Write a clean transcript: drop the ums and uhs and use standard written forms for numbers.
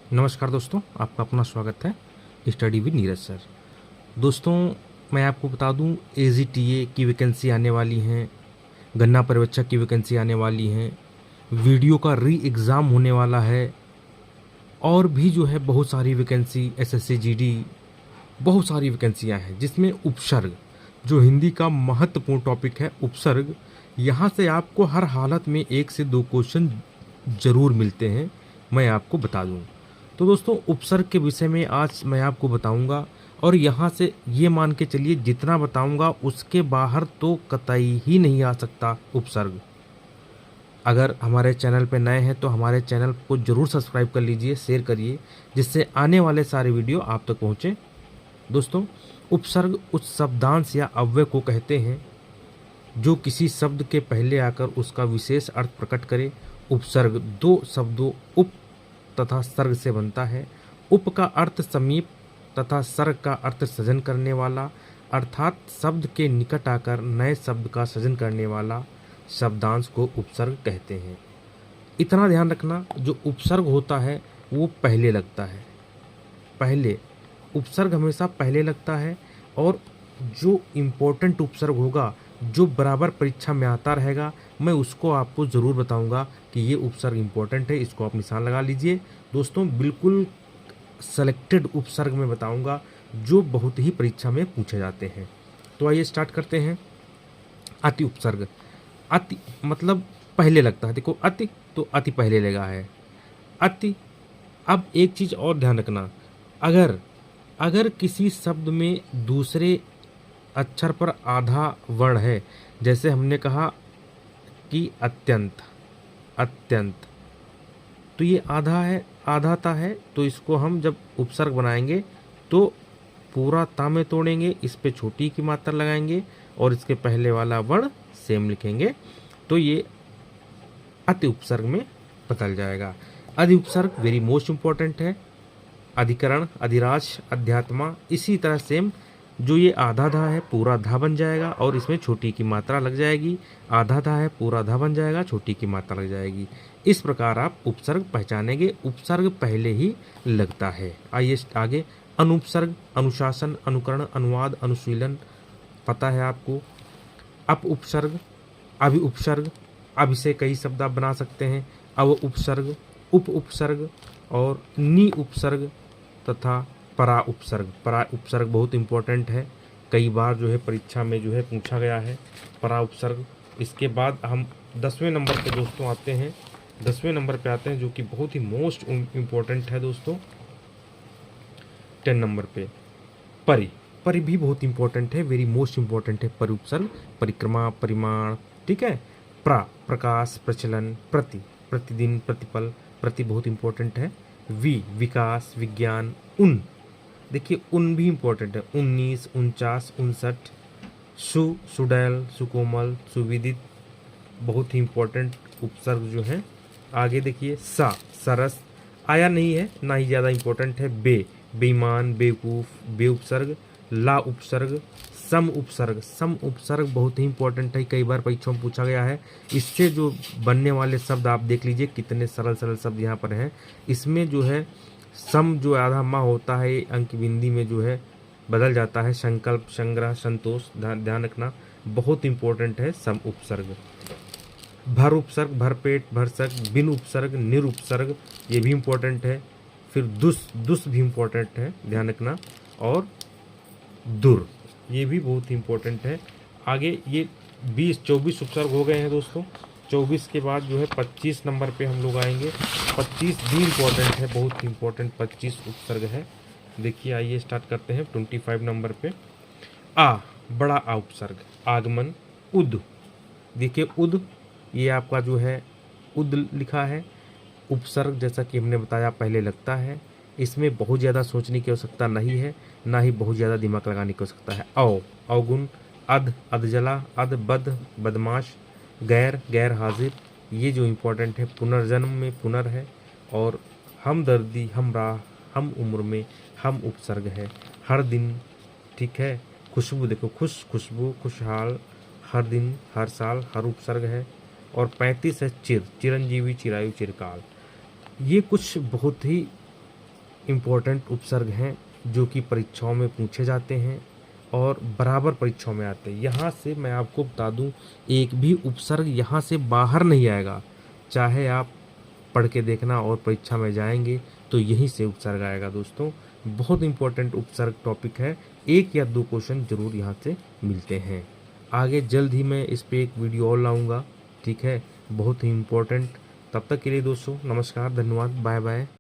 नमस्कार दोस्तों, आपका अपना स्वागत है स्टडी विद नीरज सर। दोस्तों, मैं आपको बता दूं, एजीटीए की वैकेंसी आने वाली हैं, गन्ना पर्यवेक्षक की वैकेंसी आने वाली हैं, वीडियो का री एग्ज़ाम होने वाला है और भी जो है बहुत सारी वैकेंसी, एसएससी जीडी, बहुत सारी वैकेंसियां हैं जिसमें उपसर्ग, जो हिंदी का महत्वपूर्ण टॉपिक है उपसर्ग, यहाँ से आपको हर हालत में 1 से 2 क्वेश्चन ज़रूर मिलते हैं, मैं आपको बता दूं। तो दोस्तों, उपसर्ग के विषय में आज मैं आपको बताऊंगा और यहाँ से ये मान के चलिए जितना बताऊंगा उसके बाहर तो कतई ही नहीं आ सकता उपसर्ग। अगर हमारे चैनल पर नए हैं तो हमारे चैनल को ज़रूर सब्सक्राइब कर लीजिए, शेयर करिए, जिससे आने वाले सारे वीडियो आप तक पहुँचे। दोस्तों, उपसर्ग उस शब्दांश या अव्यय को कहते हैं जो किसी शब्द के पहले आकर उसका विशेष अर्थ प्रकट करे। उपसर्ग 2 शब्दों उप तथा सर्ग से बनता है। उप का अर्थ समीप तथा सर्ग का अर्थ सृजन करने वाला, अर्थात शब्द के निकट आकर नए शब्द का सृजन करने वाला शब्दांश को उपसर्ग कहते हैं। इतना ध्यान रखना, जो उपसर्ग होता है वो पहले लगता है, पहले उपसर्ग हमेशा पहले लगता है। और जो इम्पोर्टेंट उपसर्ग होगा, जो बराबर परीक्षा में आता रहेगा, मैं उसको आपको ज़रूर बताऊंगा कि ये उपसर्ग इम्पोर्टेंट है, इसको आप निशान लगा लीजिए। दोस्तों, बिल्कुल सेलेक्टेड उपसर्ग में बताऊंगा जो बहुत ही परीक्षा में पूछे जाते हैं। तो आइए स्टार्ट करते हैं। अति उपसर्ग, अति मतलब पहले लगता है। देखो, अति तो अति पहले लगा है, अति। अब एक चीज़ और ध्यान रखना, अगर अगर किसी शब्द में दूसरे अक्षर पर आधा वर्ण है, जैसे हमने कहा कि अत्यंत, अत्यंत, तो ये आधा है, आधाता है, तो इसको हम जब उपसर्ग बनाएंगे तो पूरा ता में तोड़ेंगे, इस पे छोटी की मात्रा लगाएंगे और इसके पहले वाला वर्ण सेम लिखेंगे, तो ये अति उपसर्ग में बदल जाएगा। अधि उपसर्ग वेरी मोस्ट इंपॉर्टेंट है। अधिकरण, अधिराज, अध्यात्मा, इसी तरह सेम, जो ये आधा धा है पूरा धा बन जाएगा और इसमें छोटी की मात्रा लग जाएगी। आधा धा है पूरा धा बन जाएगा, छोटी की मात्रा लग जाएगी। इस प्रकार आप उपसर्ग पहचानेंगे, उपसर्ग पहले ही लगता है। आइए आगे। अनुपसर्ग, अनुशासन, अनुकरण, अनुवाद, अनुशीलन, पता है आपको। अप उपसर्ग, अभि उपसर्ग, अभि से कई शब्द आप बना सकते हैं। अव उपसर्ग, उप उपसर्ग और नि उपसर्ग तथा परा उपसर्ग। परा उपसर्ग बहुत इंपॉर्टेंट है, कई बार जो है परीक्षा में जो है पूछा गया है परा उपसर्ग। इसके बाद हम 10वें नंबर पे दोस्तों आते हैं, 10वें नंबर पे आते हैं जो कि बहुत ही मोस्ट इम्पोर्टेंट है दोस्तों। 10 नंबर पे परि, परि भी बहुत इंपॉर्टेंट है, वेरी मोस्ट इंपॉर्टेंट है। परि उपसर्ग, परिक्रमा, परिमाण, ठीक है। प्रा, प्रकाश, प्रचलन, प्रति, प्रतिदिन, प्रतिपल, प्रति बहुत इंपॉर्टेंट है। वि, विकास, विज्ञान, उन, देखिए उन भी इंपॉर्टेंट है। 19, 49, 59। सु, सुडैल, सुकोमल, सुविदित, बहुत ही इंपॉर्टेंट उपसर्ग जो है। आगे देखिए सा, सरस, आया नहीं है, ना ही ज़्यादा इंपॉर्टेंट है। बे, बेईमान, बेवकूफ़, बे उपसर्ग। ला उपसर्ग, सम उपसर्ग, सम उपसर्ग बहुत ही इंपॉर्टेंट है, कई बार परीक्षा में पूछा गया है। इससे जो बनने वाले शब्द आप देख लीजिए, कितने सरल सरल शब्द यहाँ पर हैं। इसमें जो है सम जो आधा माह होता है, अंक बिंदी में जो है बदल जाता है। संकल्प, संग्रह, संतोष, ध्यान रखना, बहुत इंपॉर्टेंट है सम उपसर्ग। भर उपसर्ग, भरपेट, भरसक, बिन उपसर्ग, निर उपसर्ग, ये भी इंपॉर्टेंट है। फिर दुस, दुस भी इंपॉर्टेंट है, ध्यान रखना। और दुर, ये भी बहुत इंपॉर्टेंट है। आगे ये 20-24 उपसर्ग हो गए हैं दोस्तों। 24 के बाद जो है 25 नंबर पे हम लोग आएंगे। 25 भी इम्पोर्टेंट है, बहुत इंपॉर्टेंट 25 उपसर्ग है। देखिए आइए स्टार्ट करते हैं 25 नंबर पे। आ, बड़ा आ उपसर्ग, आगमन, उद, देखिए उद, ये आपका जो है उद लिखा है। उपसर्ग जैसा कि हमने बताया पहले लगता है, इसमें बहुत ज़्यादा सोचने की आवश्यकता नहीं है, ना ही बहुत ज़्यादा दिमाग लगाने की आवश्यकता है। औ, अवगुण, अध, अधजला, अध, बद, बदमाश, गैर, गैर हाजिर, ये जो इम्पोर्टेंट है। पुनर्जन्म में पुनर है। और हमदर्दी, हमराह, हम उम्र में हम उपसर्ग है। हर दिन, ठीक है। खुशबू, देखो खुश, खुशबू, खुशहाल, हर दिन, हर साल, हर उपसर्ग है। और 35 है चिर, चिरंजीवी, चिरायु, चिरकाल। ये कुछ बहुत ही इम्पोर्टेंट उपसर्ग हैं जो कि परीक्षाओं में पूछे जाते हैं और बराबर परीक्षाओं में आते हैं। यहाँ से मैं आपको बता दूं, एक भी उपसर्ग यहाँ से बाहर नहीं आएगा। चाहे आप पढ़ के देखना और परीक्षा में जाएंगे तो यहीं से उपसर्ग आएगा दोस्तों। बहुत इंपॉर्टेंट उपसर्ग टॉपिक है, 1 या 2 क्वेश्चन जरूर यहाँ से मिलते हैं। आगे जल्द ही मैं इस पे एक वीडियो और लाऊंगा, ठीक है, बहुत ही इम्पोर्टेंट। तब तक के लिए दोस्तों नमस्कार, धन्यवाद, बाय बाय।